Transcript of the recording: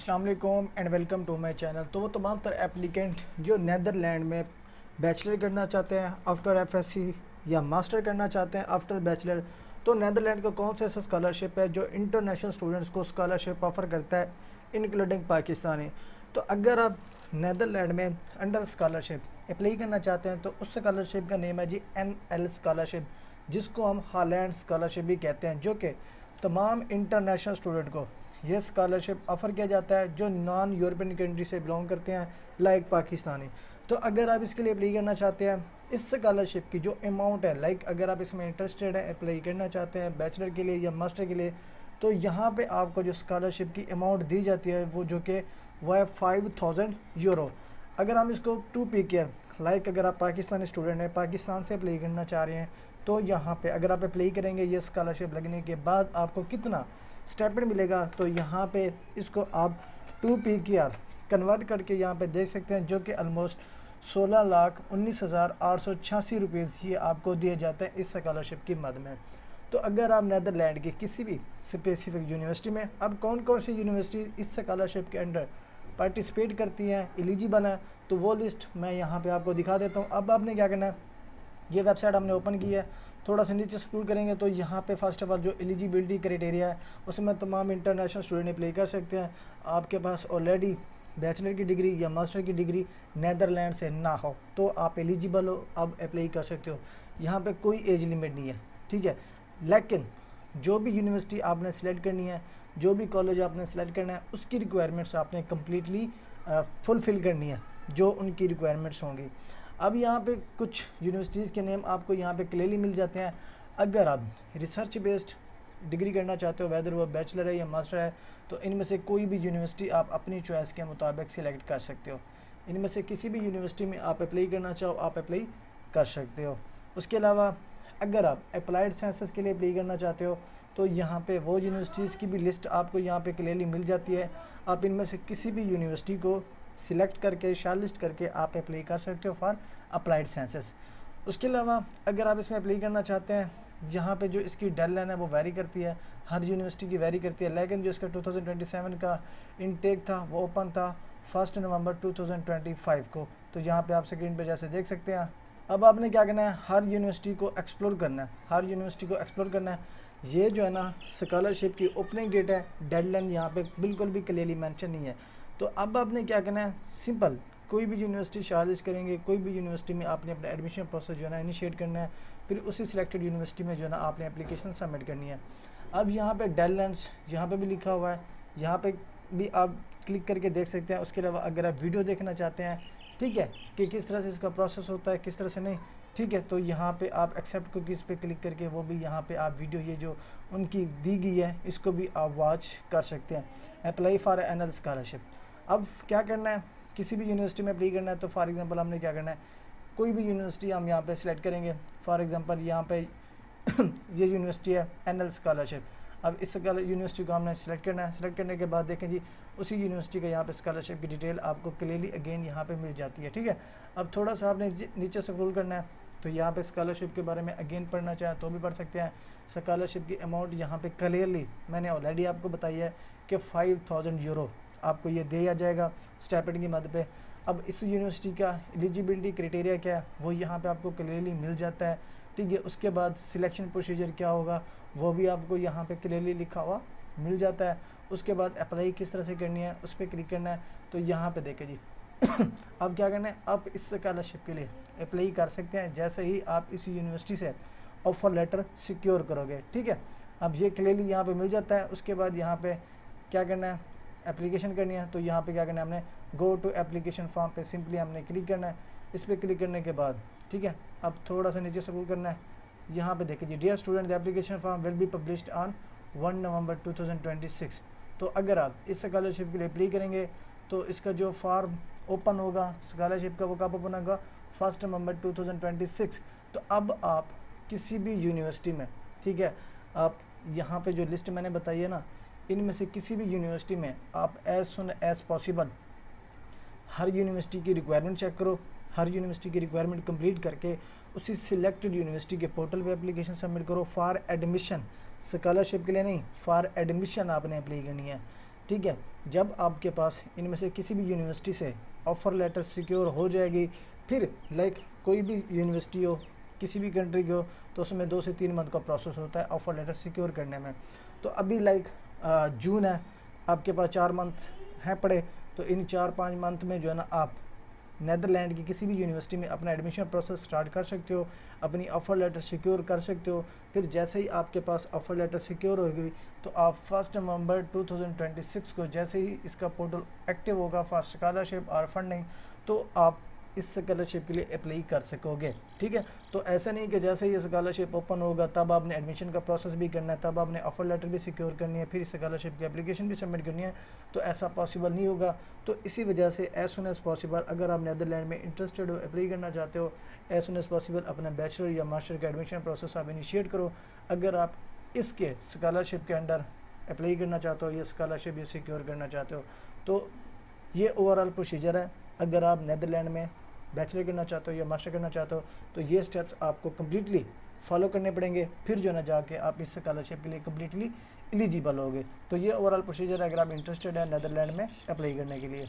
अस्सलाम वालेकुम and welcome to my channel. तो वो तमाम तर एप्लीकेंट जो नेदरलैंड में बैचलर करना चाहते हैं आफ्टर एफएससी या मास्टर करना चाहते हैं आफ्टर बैचलर, तो नेदरलैंड का कौन सा ऐसा स्कॉलरशिप है जो इंटरनेशनल स्टूडेंट्स को स्कॉलरशिप ऑफ़र करता है इंक्लूडिंग पाकिस्तानी। तो अगर आप नेदरलैंड में अंडर स्कॉलरशिप अप्लाई करना चाहते हैं तो उस स्कॉलरशिप का नेम है जी NL स्कॉलरशिप, जिसको हम हॉलैंड स्कॉलरशिप भी कहते हैं, जो कि तमाम इंटरनेशनल स्टूडेंट को ये स्कॉलरशिप ऑफ़र किया जाता है जो नॉन यूरोपियन कंट्री से बिलोंग करते हैं लाइक पाकिस्तानी। तो अगर आप इसके लिए अप्लाई करना चाहते हैं, इस स्कॉलरशिप की जो अमाउंट है, लाइक अगर आप इसमें इंटरेस्टेड हैं, अप्लाई करना चाहते हैं बैचलर के लिए या मास्टर के लिए, तो यहाँ पे आपको जो स्कॉलरशिप की अमाउंट दी जाती है वो है 5000 यूरो। अगर हम इसको टू पी केयर, लाइक अगर आप पाकिस्तानी स्टूडेंट हैं, पाकिस्तान से अप्लाई करना चाह रहे हैं, तो यहाँ पे अगर आप अप्लाई करेंगे ये स्कॉलरशिप लगने के बाद आपको कितना स्टेपमेंट मिलेगा, तो यहाँ पे इसको आप 2 PKR कन्वर्ट करके यहाँ पे देख सकते हैं, जो कि ऑलमोस्ट 16,19,886 रुपीज़ ये आपको दिए जाते हैं इस स्कॉलरशिप की मद में। तो अगर आप नेदरलैंड की किसी भी स्पेसिफिक यूनिवर्सिटी में, अब कौन कौन सी यूनिवर्सिटी इस स्कॉलरशिप के अंडर पार्टिसिपेट करती हैं, एलिजिबल हैं, तो वो लिस्ट मैं यहाँ पे आपको दिखा देता हूँ। अब आपने क्या करना है, ये वेबसाइट हमने ओपन की है, थोड़ा सा नीचे स्क्रॉल करेंगे तो यहाँ पे फर्स्ट ऑफ ऑल जो एलिजिबिलिटी क्राइटेरिया है उसमें तमाम इंटरनेशनल स्टूडेंट अप्लाई कर सकते हैं। आपके पास ऑलरेडी बैचलर की डिग्री या मास्टर की डिग्री नेदरलैंड से ना हो तो आप एलिजिबल हो, आप अप्लाई कर सकते हो। यहाँ पे कोई एज लिमिट नहीं है, ठीक है। लेकिन जो भी यूनिवर्सिटी आपने सेलेक्ट करनी है, जो भी कॉलेज आपने सेलेक्ट करना है, उसकी रिक्वायरमेंट्स आपने कम्प्लीटली फुलफ़िल करनी है जो उनकी रिक्वायरमेंट्स होंगी। अब यहाँ पे कुछ यूनिवर्सिटीज़ के नेम आपको यहाँ पे क्लियरली मिल जाते हैं। अगर आप रिसर्च बेस्ड डिग्री करना चाहते हो, वेदर वो बैचलर है या मास्टर है, तो इनमें से कोई भी यूनिवर्सिटी आप अपनी चॉइस के मुताबिक सिलेक्ट कर सकते हो। इनमें से किसी भी यूनिवर्सिटी में आप अप्लाई करना चाहो आप अप्लाई कर सकते हो। उसके अलावा अगर आप अप्लाइड साइंसेस के लिए अप्लाई करना चाहते हो तो यहाँ पे वो यूनिवर्सिटीज़ की भी लिस्ट आपको यहाँ पे क्लियरली मिल जाती है। आप इनमें से किसी भी यूनिवर्सिटी को सिलेक्ट करके शॉर्टलिस्ट करके आप अप्लाई कर सकते हो फॉर अप्लाइड साइंसेस। उसके अलावा अगर आप इसमें अप्लाई करना चाहते हैं, यहाँ पे जो इसकी डेडलाइन है वो वेरी करती है, हर यूनिवर्सिटी की वेरी करती है, लेकिन जो इसका 2027 का इनटेक था वो ओपन था 1 नवंबर 2025 को। तो यहाँ पे आप स्क्रीन पे जैसे देख सकते हैं। अब आपने क्या करना है, हर यूनिवर्सिटी को एक्सप्लोर करना है, हर यूनिवर्सिटी को एक्सप्लोर करना है। ये जो है ना स्कॉलरशिप की ओपनिंग डेट है, डेडलाइन यहाँ पे बिल्कुल भी क्लियरली मेंशन नहीं है। तो अब आपने क्या करना है, सिंपल कोई भी यूनिवर्सिटी शॉर्टलिस्ट करेंगे, कोई भी यूनिवर्सिटी में आपने अपना एडमिशन प्रोसेस जो है ना इनिशिएट करना है, फिर उसी सिलेक्टेड यूनिवर्सिटी में जो है ना आपने एप्लीकेशन सबमिट करनी है। अब यहाँ पे डेडलाइंस यहाँ पे भी लिखा हुआ है, यहाँ पे भी आप क्लिक करके देख सकते हैं। उसके अलावा अगर आप वीडियो देखना चाहते हैं, ठीक है, कि किस तरह से इसका प्रोसेस होता है, किस तरह से नहीं, ठीक है, तो यहाँ पे आप एक्सेप्ट कुकीज़ पे क्लिक करके वो भी यहाँ पे आप वीडियो ये जो उनकी दी गई है इसको भी आप वॉच कर सकते हैं। Apply for NL scholarship. अब क्या करना है, किसी भी यूनिवर्सिटी में अप्लाई करना है तो फॉर एग्जांपल हमने क्या करना है, कोई भी यूनिवर्सिटी हम यहाँ पे सिलेक्ट करेंगे। फॉर एग्जांपल यहाँ पे ये यूनिवर्सिटी है NL स्कॉलरशिप। अब इस यूनिवर्सिटी को हमने सेलेक्ट करना है। सेलेक्ट करने के बाद देखें जी उसी यूनिवर्सिटी का यहाँ पे स्कॉलरशिप की डिटेल आपको क्लियरली अगेन यहाँ पे मिल जाती है, ठीक है। अब थोड़ा सा आपने नीचे स्क्रॉल करना है तो यहाँ पे स्कॉलरशिप के बारे में अगेन पढ़ना चाहे तो भी पढ़ सकते हैं। स्कॉलरशिप की अमाउंट यहाँ पे क्लियरली मैंने ऑलरेडी आपको बताई है कि 5000 यूरो आपको ये दिया जाएगा स्टाइपेंड की मद पे। अब इस यूनिवर्सिटी का एलिजिबिलिटी क्राइटेरिया क्या है वो यहाँ पे आपको क्लियरली मिल जाता है, ठीक है। उसके बाद सिलेक्शन प्रोसीजर क्या होगा वो भी आपको यहाँ पे क्लियरली लिखा हुआ मिल जाता है। उसके बाद अप्लाई किस तरह से करनी है उस पर क्लिक करना है। तो यहाँ पे देखें जी अब क्या करना है, आप इस स्कॉलरशिप के लिए अप्लाई कर सकते हैं जैसे ही आप इस यूनिवर्सिटी से ऑफ़र लेटर सिक्योर करोगे, ठीक है। अब ये क्लियरली यहाँ पे मिल जाता है। उसके बाद यहाँ पे क्या करना है, एप्लीकेशन करनी है। तो यहाँ पे क्या करना है, हमने गो टू एप्लीकेशन फॉर्म पे सिंपली हमने क्लिक करना है। इस पर क्लिक करने के बाद, ठीक है, अब थोड़ा सा नीचे स्क्रॉल करना है। यहाँ पे देखिए जी dear student the application form will be published on 1 November 2026। तो अगर आप इस स्कॉलरशिप के लिए अप्लाई करेंगे तो इसका जो फॉर्म ओपन होगा स्कॉलरशिप का वो कब ओपन होगा, 1 नवंबर 2026। तो अब आप किसी भी यूनिवर्सिटी में, ठीक है, आप यहाँ पे जो लिस्ट मैंने बताई है ना, इनमें से किसी भी यूनिवर्सिटी में आप एज सुन एज पॉसिबल हर यूनिवर्सिटी की रिक्वायरमेंट चेक करो, हर यूनिवर्सिटी की रिक्वायरमेंट कंप्लीट करके उसी सिलेक्टेड यूनिवर्सिटी के पोर्टल पे एप्लीकेशन सबमिट करो फॉर एडमिशन। स्कॉलरशिप के लिए नहीं, फॉर एडमिशन आपने अप्लाई करनी है, ठीक है। जब आपके पास इनमें से किसी भी यूनिवर्सिटी से ऑफ़र लेटर सिक्योर हो जाएगी, फिर लाइक कोई भी यूनिवर्सिटी हो, किसी भी कंट्री की हो, तो उसमें 2 से 3 मंथ का प्रोसेस होता है ऑफ़र लेटर सिक्योर करने में। तो अभी लाइक जून है, आपके पास 4 मंथ हैं पड़े, तो इन 4-5 मंथ में जो है ना आप नेदरलैंड की किसी भी यूनिवर्सिटी में अपना एडमिशन प्रोसेस स्टार्ट कर सकते हो, अपनी ऑफ़र लेटर सिक्योर कर सकते हो। फिर जैसे ही आपके पास ऑफ़र लेटर सिक्योर हो गई, तो आप 1 नवंबर 2026 को जैसे ही इसका पोर्टल एक्टिव होगा फॉर स्कॉलरशिप और फंडिंग, तो आप इस स्कॉलरशिप के लिए अप्लाई कर सकोगे। ठीक है, तो ऐसा नहीं कि जैसे ही स्कॉलरशिप ओपन होगा तब आपने एडमिशन का प्रोसेस भी करना है, तब आपने ऑफ़र लेटर भी सिक्योर करनी है, फिर स्कॉलरशिप की एप्लीकेशन भी सबमिट करनी है, तो ऐसा पॉसिबल नहीं होगा। तो इसी वजह से एज सुन एज़ पॉसिबल अगर आप नेदरलैंड में इंटरेस्टेड हो, अप्लाई करना चाहते हो, एज सुन एज़ पॉसिबल अपना बैचलर या मास्टर का एडमिशन प्रोसेस आप इनिशिएट करो। अगर आप इसके स्कॉलरशिप के अंडर अप्लाई करना चाहते हो, ये स्कॉलरशिप ये सिक्योर करना चाहते हो, तो ये ओवरऑल प्रोसीजर है। अगर आप नेदरलैंड में बैचलर करना चाहते हो या मास्टर करना चाहते हो, तो ये स्टेप्स आपको कम्प्लीटली फॉलो करने पड़ेंगे, फिर जो ना जाके आप इस स्कॉलरशिप के लिए कम्प्लीटली एलिजिबल होगे। तो ये ओवरऑल प्रोसीजर है अगर आप इंटरेस्टेड है नेदरलैंड में अप्लाई करने के लिए।